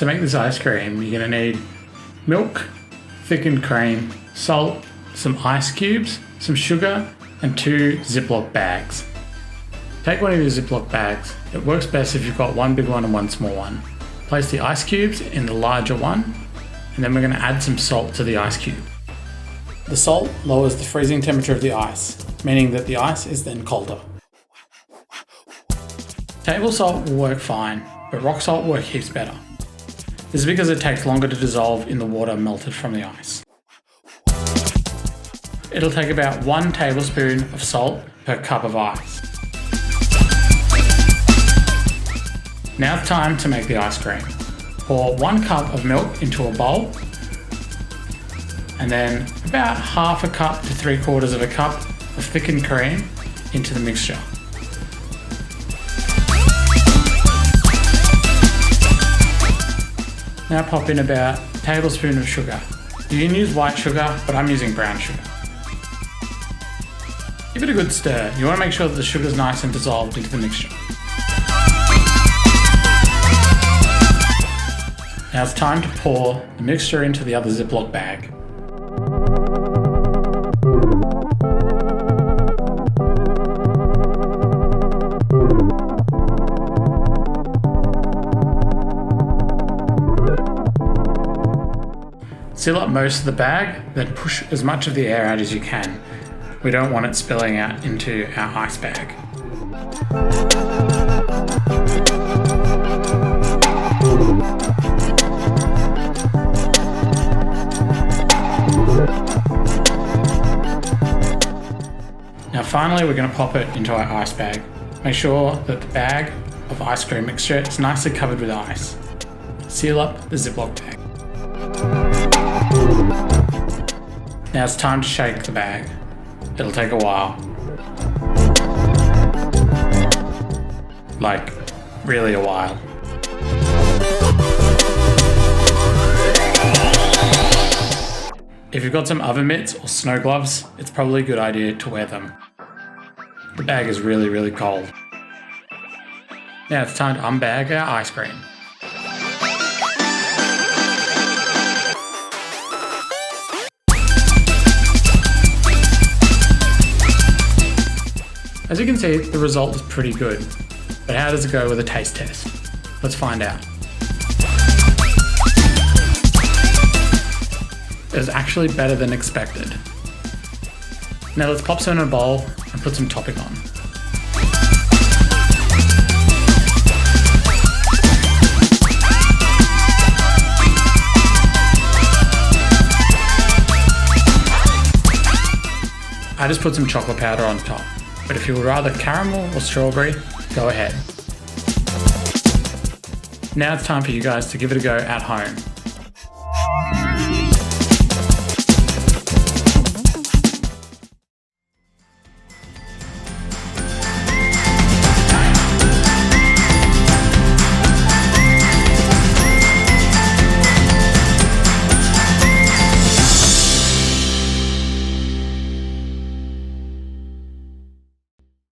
To make this ice cream, you're going to need milk, thickened cream, salt, some ice cubes, some sugar, and 2 ziplock bags. Take one of your ziplock bags. It works best if you've got one big one and one small one. Place the ice cubes in the larger one, and then we're going to add some salt to the ice cube. The salt lowers the freezing temperature of the ice, meaning that the ice is then colder. Table salt will work fine, but rock salt will work heaps better. This is because it takes longer to dissolve in the water melted from the ice. It'll take about 1 tablespoon of salt per cup of ice. Now it's time to make the ice cream. Pour 1 cup of milk into a bowl, and then about half a cup to 3/4 of a cup of thickened cream into the mixture. Now pop in about a tablespoon of sugar. You can use white sugar, but I'm using brown sugar. Give it a good stir. You want to make sure that the sugar's nice and dissolved into the mixture. Now it's time to pour the mixture into the other Ziploc bag. Seal up most of the bag, then push as much of the air out as you can. We don't want it spilling out into our ice bag. Now finally we're going to pop it into our ice bag. Make sure that the bag of ice cream mixture is nicely covered with ice. Seal up the Ziploc bag. Now it's time to shake the bag. It'll take a while. Like, really a while. If you've got some oven mitts or snow gloves, it's probably a good idea to wear them. The bag is really, really cold. Now it's time to unbag our ice cream. As you can see, the result is pretty good, but how does it go with a taste test? Let's find out. It was actually better than expected. Now let's pop some in a bowl and put some topping on. I just put some chocolate powder on top. But if you would rather caramel or strawberry, go ahead. Now it's time for you guys to give it a go at home.